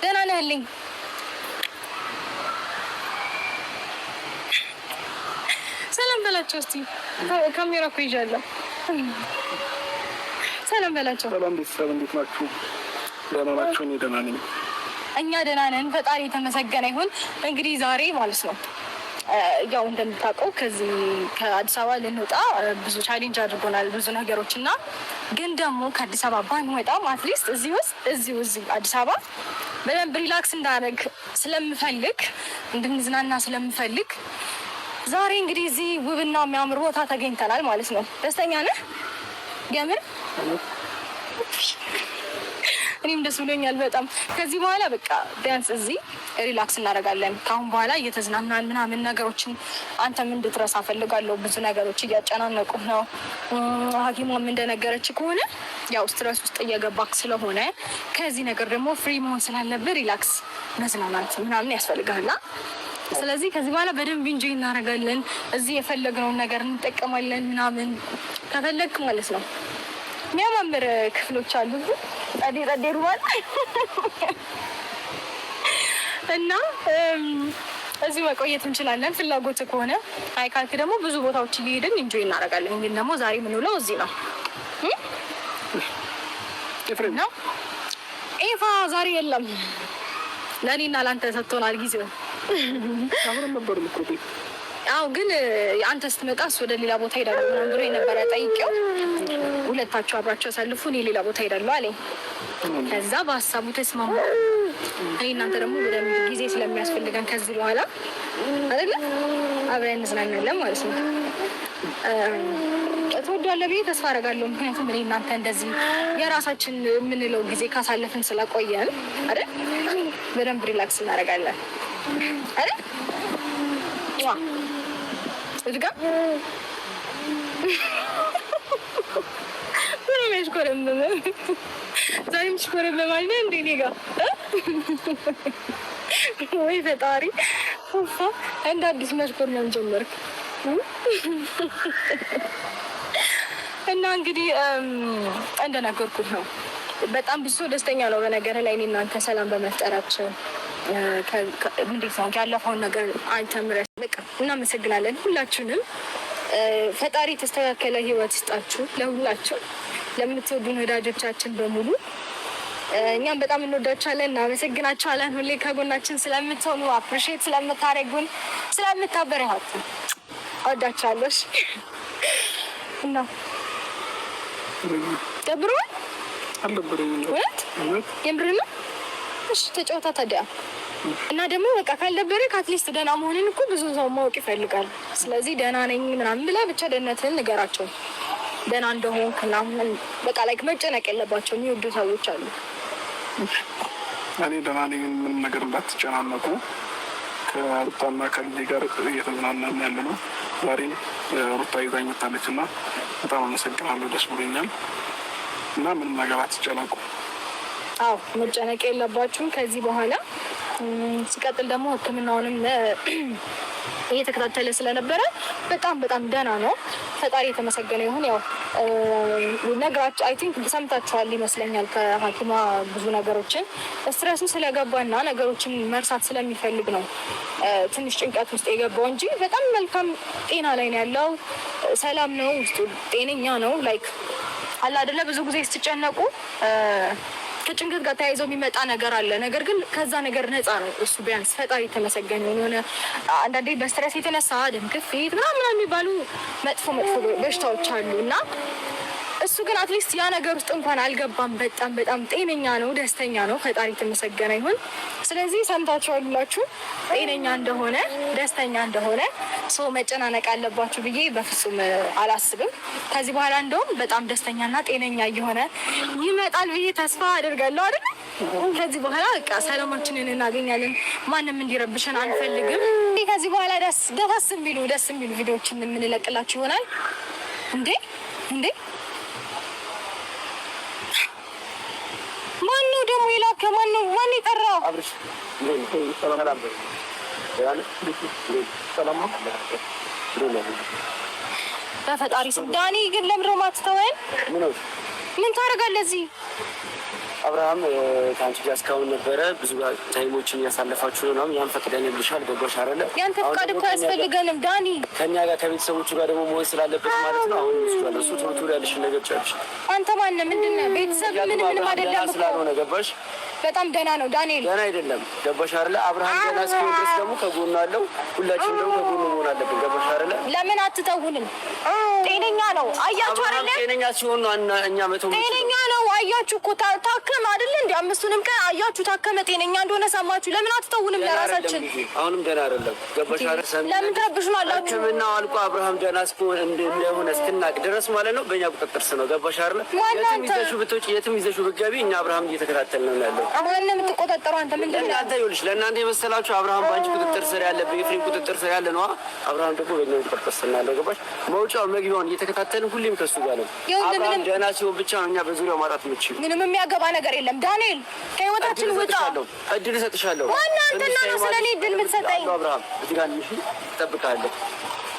ደህና ነህልኝ? ሰላም በላቸው እስቲ። ካሜራ እኮ ይዣለሁ። ሰላም በላቸው። ሰላም ቤተሰብ፣ እንዴት ናችሁ? ደህና ናችሁ? እኔ ደህና ነኝ። እኛ ደህና ነን። ፈጣሪ የተመሰገነ ይሁን። እንግዲህ ዛሬ ማለት ነው ያው እንደምታውቀው ከዚህ ከአዲስ አበባ ልንወጣ ብዙ ቻሌንጅ አድርጎናል፣ ብዙ ነገሮች እና ግን ደግሞ ከአዲስ አበባ ባንወጣም አትሊስት እዚሁ አዲስ አበባ በደንብ ሪላክስ እንዳደረግ ስለምፈልግ እንድንዝናና ስለምፈልግ ዛሬ እንግዲህ እዚህ ውብና የሚያምር ቦታ ተገኝተናል ማለት ነው። ደስተኛ ነህ? የምር እኔም ደስ ብሎኛል በጣም። ከዚህ በኋላ በቃ ቢያንስ እዚህ ሪላክስ እናደርጋለን። ከአሁን በኋላ እየተዝናናን ምናምን ነገሮችን አንተም እንድትረሳ ፈልጋለሁ። ብዙ ነገሮች እያጨናነቁ ነው። ሐኪሟም እንደነገረች ከሆነ ያው ስትረስ ውስጥ እየገባክ ስለሆነ ከዚህ ነገር ደግሞ ፍሪ መሆን ስላለብህ ሪላክስ መዝናናት ምናምን ያስፈልጋልና ስለዚህ ከዚህ በኋላ በደንብ ኢንጆይ እናደርጋለን። እዚህ የፈለግነውን ነገር እንጠቀማለን ምናምን ከፈለግ ማለት ነው። የሚያማምር ክፍሎች አሉ ጸዴ ሩባል እና እዚህ መቆየት እንችላለን ፍላጎት ከሆነ። አይ ካልክ ደግሞ ብዙ ቦታዎች እየሄድን ኢንጆይ እናደርጋለን። ግን ደግሞ ዛሬ የምንውለው እዚህ ነው። ነው ኤፋ ዛሬ የለም። ለእኔና ለአንተ ሰጥቶናል ጊዜው። አዎ ግን አንተ ስትመጣ እሱ ወደ ሌላ ቦታ ሄዳለሁ ምናምን ብሎ የነበረ ጠይቄው ሁለታቸው አብራቸው ያሳልፉ እኔ ሌላ ቦታ ሄዳለሁ አለኝ። ከዛ በሀሳቡ ተስማማ። እኔ እናንተ ደግሞ በደንብ ጊዜ ስለሚያስፈልገን ከዚህ በኋላ አይደለ አብረን እንዝናናለን ማለት ነው። ትወዳለህ ብዬ ተስፋ አደርጋለሁ። ምክንያቱም እኔ እናንተ እንደዚህ የራሳችን የምንለው ጊዜ ካሳለፍን ስለቆየን አይደል በደንብ ሪላክስ እናደርጋለን አይደል? ዋ እድጋ ምን የሚያሽኮረመመ ዛሬ የምትሽኮረመም አለ እንደ እኔ ጋር ወይ ፈጣሪ እንደ አዲስ መሽኮርመም ጀመርክ። እና እንግዲህ እንደነገርኩት ነው በጣም ብዙ ደስተኛ ነው በነገር ላይ እኔ እናንተ ሰላም በመፍጠራችን። እንዴት ነው ያለፈውን ነገር አንተምረስ በቃ እናመሰግናለን ሁላችሁንም። ፈጣሪ የተስተካከለ ህይወት ይስጣችሁ ለሁላችሁ፣ ለምትወዱን ወዳጆቻችን በሙሉ እኛም በጣም እንወዳችኋለን፣ እናመሰግናችኋለን። ሁሌ ከጎናችን ስለምትሆኑ አፕሪሼት ስለምታደርጉን፣ ስለምታበረታቱ እወዳችኋለሁ። እና ደብሮን አልደበረኝም የምር ነው። እሺ ተጫወታ ታዲያ። እና ደግሞ በቃ ካልደበረ ከአትሊስት ደህና መሆንን እኮ ብዙ ሰው ማወቅ ይፈልጋል። ስለዚህ ደህና ነኝ ምናምን ብላ ብቻ ደህንነትን ንገራቸው። ደህና እንደሆንክ ምናምን በቃ ላይክ መጨነቅ የለባቸው የሚወዱ ሰዎች አሉ። እኔ ደህና ነኝ፣ ምንም ነገር እንዳትጨናነቁ። ከሩታና ከልጄ ጋር እየተዝናናን ያለ ነው። ዛሬ ሩታ ይዛኝ መታለች እና በጣም አመሰግናለሁ፣ ደስ ብሎኛል። እና ምንም ነገር አትጨነቁ። አዎ መጨነቅ የለባችሁም ከዚህ በኋላ። ሲቀጥል ደግሞ ሕክምናውንም እየተከታተለ ስለነበረ በጣም ደህና ነው። ፈጣሪ የተመሰገነ ይሁን። ያው ነግራችሁ አይ ቲንክ ሰምታችኋል ይመስለኛል ከሐኪሟ ብዙ ነገሮችን ስትረሱ ስለገባና ነገሮችን መርሳት ስለሚፈልግ ነው ትንሽ ጭንቀት ውስጥ የገባው እንጂ በጣም መልካም ጤና ላይ ነው ያለው። ሰላም ነው ውስጡ፣ ጤነኛ ነው። ላይክ አላ አይደለ ብዙ ጊዜ ስትጨነቁ ከጭንቀት ጋር ተያይዘው የሚመጣ ነገር አለ። ነገር ግን ከዛ ነገር ነፃ ነው እሱ። ቢያንስ ፈጣሪ የተመሰገነ የሆነ አንዳንዴ በስትረስ የተነሳ ደም ግፊት ምናምን የሚባሉ መጥፎ በሽታዎች አሉ እና እሱ ግን አትሊስት ያ ነገር ውስጥ እንኳን አልገባም። በጣም ጤነኛ ነው፣ ደስተኛ ነው። ፈጣሪ የተመሰገነ ይሁን። ስለዚህ ሰምታችኋል ሁላችሁ ጤነኛ እንደሆነ ደስተኛ እንደሆነ ሰው መጨናነቅ አለባችሁ ብዬ በፍጹም አላስብም። ከዚህ በኋላ እንደውም በጣም ደስተኛና ጤነኛ እየሆነ ይመጣል ብዬ ተስፋ አድርጋለሁ አይደል? ከዚህ በኋላ በቃ ሰላማችንን እናገኛለን። ማንም እንዲረብሸን አንፈልግም። ከዚህ በኋላ ደስ የሚሉ ቪዲዮዎችን የምንለቅላችሁ ይሆናል። እንዴ ማነው ደግሞ የላከ? ማን የጠራው? አብርሽ ሰላም በፈጣሪ ስም ዳኒ ግን ለምንድን ነው የማትተወን? ምን ታደርጋለህ እዚህ? አብርሃም ከአንቺ ጋር እስካሁን ነበረ ብዙ ታይሞችን እያሳለፋችሁ ነው። ያን ፈቅደንልሻል። ገባሽ አይደለ? ያንተ ፈቃድ እኮ አያስፈልገንም ዳኒ። ከኛ ጋር ከቤተሰቦቹ ጋር ደግሞ መሆን ስላለበት ማለት ነው። አሁን እሱ ቶሎ ያለሽ ነገር ጨርሽ። አንተ ማነህ? ምንድን ነህ? ቤተሰብ ምንም አይደለም እኮ ስላልሆነ ገባሽ? በጣም ደህና ነው ዳንኤል። ደህና አይደለም ገባሽ አይደለ? አብርሃም ደህና እስኪሆን ድረስ ደግሞ ከጎኑ አለው። ሁላችንም ደግሞ ከጎኑ መሆን አለብን። ገባሽ አይደለ? ለምን አትተውንም? ጤነኛ ነው አያችሁ አይደለ? ጤነኛ ሲሆን ነው እኛ መተው። ጤነኛ ነው አያችሁ እኮ ታከመ አይደለ? እንደ 5ቱንም ቀን አያችሁ ታከመ፣ ጤነኛ እንደሆነ ሰማችሁ። ለምን አትተውንም? ለራሳችን አሁንም ደህና አይደለም። ገባሽ አይደለ? ለምን ትረብሹናላችሁ? ሕክምናው አልቆ አብርሃም ደህና እስኪሆን እንደሆነ እስክናቅ ድረስ ማለት ነው በእኛ ቁጥጥር ስር ነው። ገባሽ አይደለ? የትም ይዘሽው ብትወጪ የትም ይዘሽው ብትገቢ እኛ አብርሃም እየተከታተልን ነው ያለው። አሁን የምትቆጣጠረው አንተ ምንድን ነው? አንተ ይኸውልሽ ለእናንተ የመሰላችሁ አብርሃም በአንቺ ቁጥጥር ስር ያለ በኤፍሬም ቁጥጥር ስር ያለ ነው። አብርሃም ደግሞ በእኛ ቁጥጥር ስር ያለው ገባሽ? መውጫውን መግቢያውን እየተከታተልን ሁሌም ከሱ ጋር ነው። አብርሃም ደህና ሲሆን ብቻ ነው እኛ በዙሪያው ማጣት የምችል። ምንም የሚያገባ ነገር የለም ዳንኤል፣ ከህይወታችን ውጣ። እድል እሰጥሻለሁ። ዋና አንተና ነው ስለኔ እድል የምትሰጠኝ። አብርሃም እዚህ ጋር ልሽ እጠብቅሃለሁ።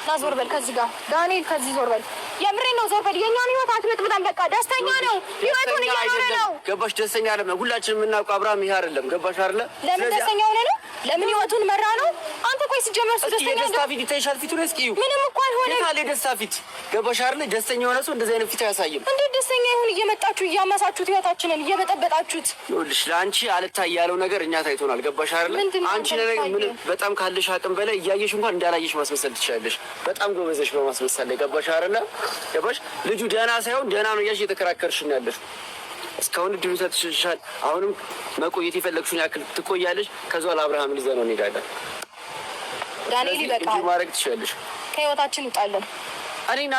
ና ዞር በል ከዚህ ጋር ዳንኤል፣ ከዚህ ዞር በል። የምሬን ነው ዞር በል። የእኛን ህይወት አትበጥብጠን። በቃ ደስተኛ ነው፣ ህይወቱን እየኖረ ነው። ገባሽ? ደስተኛ አይደለም። ሁላችንም የምናውቀው አብርሃም ይሄ አይደለም። ገባሽ አይደለ? ለምን ደስተኛ ሆነ ነው? ለምን ህይወቱን መራ ነው? አንተ ቆይ ሲጀመር እሱ ደስተኛ ነው። ደስታ ፊት ይታይሻል። ፊቱ ነው እስኪዩ። ምንም እኮ አልሆነም። የታለ ደስታ ፊት? ገባሽ አይደለ? ደስተኛ የሆነ ሰው እንደዚህ አይነት ፊት አያሳይም። እንዴት ደስተኛ ይሁን? እየመጣችሁ እያመሳችሁት ህይወታችንን እየበጠበጣችሁት። ይኸውልሽ ለአንቺ አልታይ ያለው ነገር እኛ ታይቶናል። ገባሽ አይደለ? አንቺ ነገር ምን በጣም ካለሽ አቅም በላይ እያየሽ እንኳን እንዳላየሽ ማስመሰል ትችላለሽ። በጣም ጎበዘሽ በማስመሰል ላይ። ገባሽ አይደለ? ገባሽ? ልጁ ደህና ሳይሆን ደህና ነው እያልሽ እየተከራከርሽ ነው ያለሽ። እስካሁን እድሉ ሰጥሽሻል። አሁንም መቆየት የፈለግሽውን ያክል ትቆያለሽ። ከዛ ለአብርሃም ይዘህ ነው እንሄዳለን። ዳንኤል ይበቃል። ማድረግ ትችላለሽ። ከህይወታችን እንውጣለን።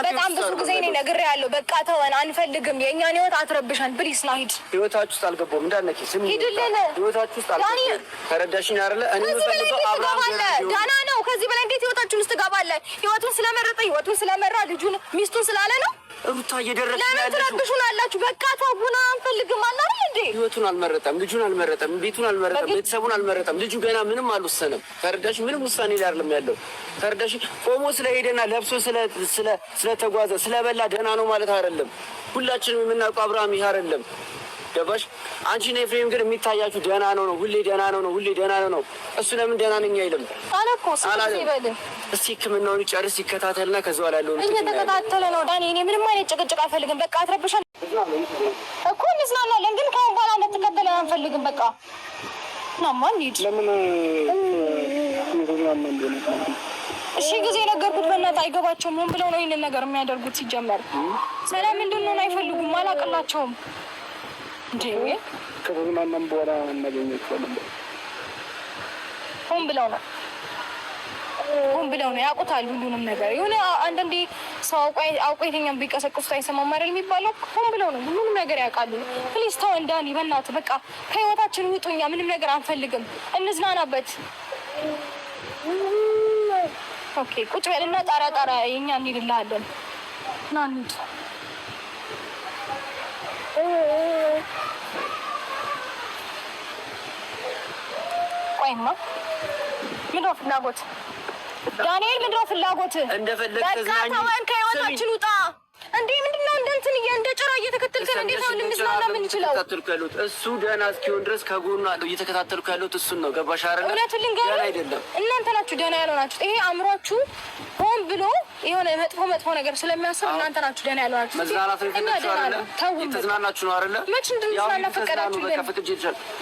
በጣም ብዙ ጊዜ እኔ ነግሬሃለሁ። በቃ ተወን፣ አንፈልግም። የእኛን ህይወት አትረብሻን ፕሊስ። ና ሂድ። ህይወታችሁ ውስጥ አልገባሁም እንዳትነኪ። ስሚ ሂድልን። ህይወታችሁ ውስጥ አልገባሁም። ተረዳሽኝ አይደለ? እኔ የምፈልገው አብርሃም ደህና ነው። ከዚህ በላይ እንዴት ህይወታችን ውስጥ ትገባለህ? ህይወቱን ስለመረጠ ህይወቱን ስለመራ ልጁን ሚስቱን ስላለ ነው። ሩታ እየደረሰ ለምን ትረብሹናላችሁ? በቃ ተውና፣ አንፈልግም አለ አይደል እንዴ? ህይወቱን አልመረጠም፣ ልጁን አልመረጠም፣ ቤቱን አልመረጠም፣ ቤተሰቡን አልመረጠም። ልጁ ገና ምንም አልወሰነም። ተረዳሽ? ምንም ውሳኔ ላይ አይደለም ያለው። ተረዳሽ? ቆሞ ስለሄደና ለብሶ ስለተጓዘ ስለበላ ደህና ነው ማለት አይደለም። ሁላችንም የምናውቀው አብርሃም ይሄ አይደለም። ገባሽ? አንቺ ነው ኤፍሬም ግን የሚታያችሁ ደህና ነው ነው፣ ሁሌ ደህና ነው ነው፣ ሁሌ ደህና ነው። እሱ ለምን ደህና ነኝ አይልም? አለኮ ሲበል እስቲ ህክምናውን ይጨርስ ይከታተልና ከዛ በኋላ ያለው ነው። እየተከታተለ ነው ዳኒ። እኔ ምንም አይነት ጭቅጭቅ አልፈልግም። በቃ አትረብሻል እኮ እንዝናናለን፣ ግን ከአሁን በኋላ እንድትከተለን አንፈልግም። በቃ ናማ እንሂድ። ለምን እሺ ጊዜ ነገርኩት። በእናትህ አይገባቸውም። ሆን ብለው ነው ይህንን ነገር የሚያደርጉት። ሲጀመር ሰላም እንድንሆን አይፈልጉም። አላቅላቸውም እንዴ ከተዝናናም በኋላ እናገኛቸዋለን። ሆን ብለው ነው ያውቁታል ሁሉንም ነገር። የሆነ አንዳንዴ ሰው አውቆ የተኛም ቢቀሰቅሱት አይሰማም አይደል የሚባለው። ሆን ብለው ነው ሁሉንም ነገር ያውቃሉ። ፕሊዝ ተው እንዳኒ፣ በእናትህ በቃ ከህይወታችን ውጡ። እኛ ምንም ነገር አንፈልግም። እንዝናናበት። ኦኬ ቁጭ በልና ጣራ የኛ እንሂድልሃለን። ና እንሂድ። ቆይማ ምንድን ነው ፍላጎት? ዳንኤል ምንድን ነው ፍላጎት? እንደፈለግ ተዝናኝ። ተወን፣ ከህይወታችን ውጣ። እንዴ ምንድን ነው እንደ ጭራ እየተከተልከን? እንዴት ነው ልንዝናና የምንችለው? እሱ ደህና እስኪሆን ድረስ ከጎኑ አለው። እየተከታተልኩ ያለሁት እሱን ነው። ገባሽ አይደል? እውነቱን ልንገርህ፣ እናንተ ናችሁ ደህና ያልሆናችሁት። ይሄ አእምሯችሁ ሆን ብሎ የሆነ መጥፎ ነገር ስለሚያስብ እናንተ ናችሁ ደህና ያልሆናችሁት። መዝናናት የፈለግሽው አይደለ? የተዝናናችሁ ነው አይደለ? መች እንድንዝናና ፈቀዳችሁልን?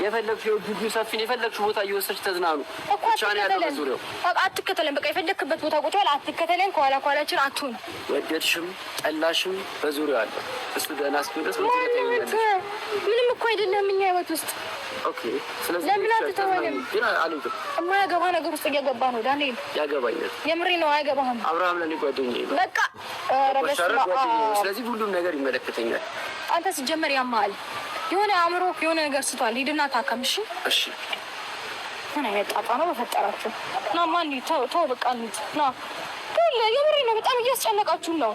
የፈለግሽው ግቢ ሰፊ ነው። የፈለግሽው ቦታ እየወሰድሽ ተዝናኑ። ብቻ ነው ያለው በዙሪያው። አትከተለን። በቃ የፈለግክበት ቦታ ቁጭ በል። አትከተለን። ከኋላችን አትሁን። ወደድሽም ጠላሽም በዙሪያው አለ። እሱ ደህና እስኪሆን ድረስ ምንም እኮ አይደለም እኛ ህይወት ውስጥ። ኦኬ ስለዚህ ለምን አትተወንም? ግን አልልም። የማያገባ ነገር ውስጥ እየገባ ነው ዳንኤል። ያገባኛል። የምሬ ነው። አያገባህም። አብርሃም ለኔ ጓደኛዬ ነው። በቃ ስለዚህ ሁሉም ነገር ይመለከተኛል። አንተ ሲጀመር ያማል። የሆነ አእምሮ የሆነ ነገር ስቷል። ሂድና ታከም። እሺ እሺ። ምን አይነት ጣጣ ነው በፈጠራችሁ? ና ማን ተው በቃ እንሂድ። ና የምሬ ነው። በጣም እያስጨነቃችሁን ነው።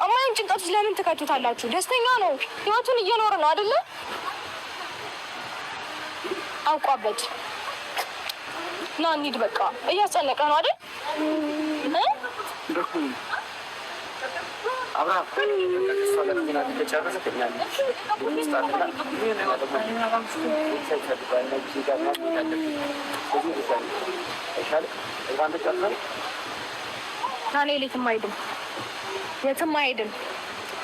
አማይን ጭንቀት ውስጥ ለምን ትከቱታላችሁ? ደስተኛ ነው፣ ህይወቱን እየኖረ ነው አይደለ? አውቋበት። ና እንሂድ በቃ። እያስጨነቀ ነው አይደል? አብርሃም ከእሷ ጋር ዜና ተጨረሰ ትኛለች ስታርና የትም አይሄድም።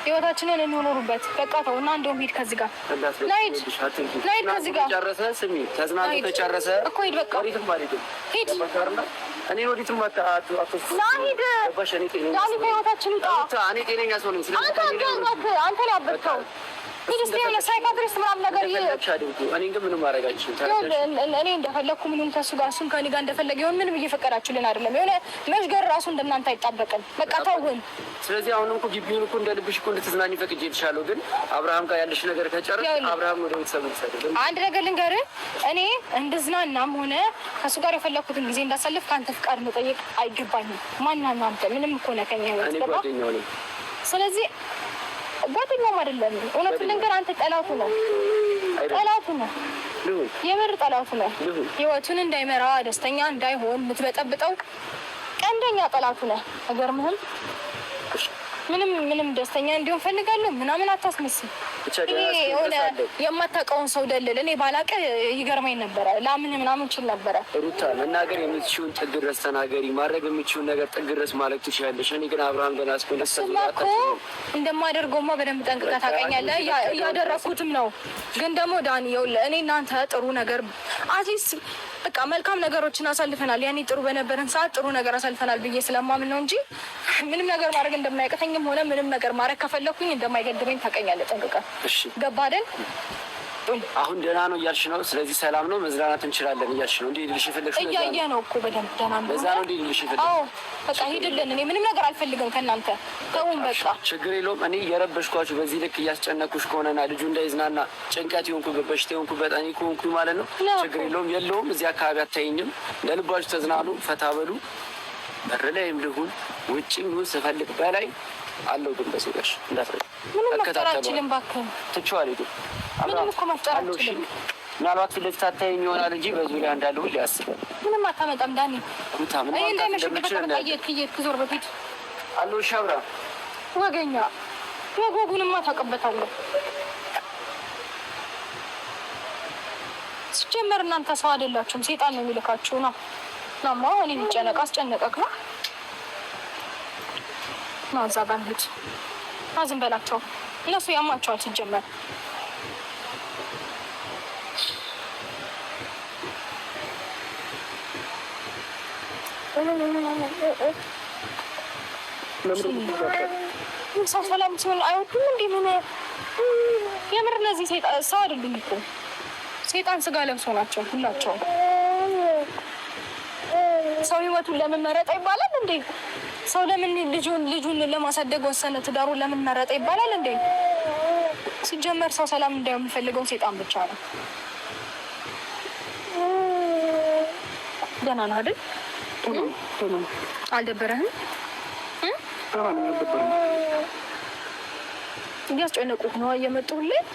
ህይወታችንን እንኖሩበት። በቃ ተው እና እንደውም ሂድ ከዚህ ጋር ላይድ ከዚህ ጋር ጨረሰ። ስሚ ተዝናንቶ ተጨረሰ እኮ ሂድ በቃ ሂድ። እኔ ወዲትም ማጣቱ ላሂድ በሸኔ ህይወታችን ይጣ እኔ ጤነኛ ሰው ነኝ። አንተ ላይ አበቃው ሚኒስትሪ ሳይካትሪስት ምናምን ነገር እኔ ግን ምንም ማድረጋችሁ እኔ እንደፈለግኩ ምንም ከሱ ጋር እሱም ከእኔ ጋር እንደፈለገ ይሆን ምንም እየፈቀዳችሁልን አይደለም። የሆነ መሽገር ራሱ እንደናንተ አይጣበቅም። በቃ ተውን። ስለዚህ አሁን እኮ ግቢውን እኮ እንደ ልብሽ እኮ እንድትዝናኝ ፈቅጄ ይልሻለሁ። ግን አብርሃም ጋር ያለሽ ነገር ከጨረስ አብርሃም ወደ ቤተሰብ ይሰደድ። አንድ ነገር ልንገርህ፣ እኔ እንድዝናናም ሆነ ከሱ ጋር የፈለግኩትን ጊዜ እንዳሳልፍ ከአንተ ፍቃድ መጠየቅ አይገባኝም። ማናም አንተ ምንም እኮ ነህ ከእኛ ህይወት ገባ። ስለዚህ ጓደኛም አይደለም። እውነቱን ልንገር፣ አንተ ጠላቱ ነው የምር ጠላቱ ነው። ህይወቱን እንዳይመራ ደስተኛ እንዳይሆን የምትበጠብጠው ቀንደኛ ጠላቱ ነው። አይገርምህም? ምንም ደስተኛ እንዲሆን ፈልጋለሁ ምናምን አታስመስል። የሆነ የማታውቀውን ሰው ደልል። እኔ ባላቀ ይገርመኝ ነበረ። ላምን ምናምን ችል ነበረ። ሩታ መናገር የምትችውን ጥግ ድረስ ተናገሪ። ማድረግ የምትችውን ነገር ጥግ ድረስ ማለት ትችላለሽ። እኔ ግን አብርሃም ገና እኮ እንደማደርገውማ በደንብ ጠንቅቀህ ታውቀኛለህ። እያደረኩትም ነው። ግን ደግሞ ዳኒ ይኸውልህ፣ እኔ እናንተ ጥሩ ነገር አትሊስት በቃ መልካም ነገሮችን አሳልፈናል። ያኔ ጥሩ በነበረን ሰዓት ጥሩ ነገር አሳልፈናል ብዬ ስለማምን ነው እንጂ ምንም ነገር ማድረግ እንደማይቀተኝም ሆነ ምንም ነገር ማድረግ ከፈለኩኝ እንደማይገድበኝ ታውቀኛለህ ጠንቅቀህ። ገባ አይደል? አሁን ደህና ነው እያልሽ ነው። ስለዚህ ሰላም ነው፣ መዝናናት እንችላለን እያልሽ ነው። እንዴ ልልሽ ፈለግሽ? እያየህ ነው እኮ በደንብ ደህና ነው። በዛ ነው እንዴ ልልሽ ፈለግሽ? አዎ በቃ ሂድልን። እኔ ምንም ነገር አልፈልግም ከእናንተ። ተውን በቃ ችግር የለውም። እኔ የረበሽኳችሁ በዚህ ልክ እያስጨነኩሽ ከሆነና ልጁ እንዳይዝናና ጭንቀት ይሆንኩበት በሽታ ይሆንኩበት እኔ ከሆንኩኝ ማለት ነው። ችግር የለውም። እዚህ አካባቢ አታይኝም። ለልባችሁ ተዝናኑ፣ ፈታ በሉ። በር ላይም ልሁን ውጭም ይሁን ስፈልግ በላይ አለው። ግን በሰጋሽ እንዳትረጂ። ምንም መፍጠር አልችልም እባክህ። ትችዋለህ ግን ምንም እኮ መፍጠር አልችልም። ምናልባት ፊት ለፊት አታይኝ ይሆናል እንጂ በዙሪያ እንዳለ ሁሉ ያስባል። ምንም አታመጣም ዳኒ። ምን እንዳይመሽብህ ዞር በፊት አለው። እሺ አብራ ወገኛ ወጉንማ ታውቅበታለህ። ሲጀመር እናንተ ሰው አይደላችሁም፣ ሴጣን ነው የሚልካችሁ ነው። ናማ እኔ እንጨነቅ አስጨነቀክ ነው ማዛ ባንድ አዝም በላቸው። እነሱ ያማቸዋል ሲጀመር። ሰው ሰላም ሲሆን አይወዱም እንዴ? ምን የምር እነዚህ ሰው አይደሉም እኮ ሴጣን ስጋ ለብሶ ናቸው ሁላቸውም። ሰው ህይወቱን ለምን መረጠ ይባላል እንዴ? ሰው ለምን ልጁን ለማሳደግ ወሰነ ትዳሩን ለምን መረጠ ይባላል እንዴ? ሲጀመር ሰው ሰላም እንዳይሆን የሚፈልገው ሴጣን ብቻ ነው። ደህና ነህ አይደል? አልደበረህም? እያስጨነቁት ነው እየመጡልኝ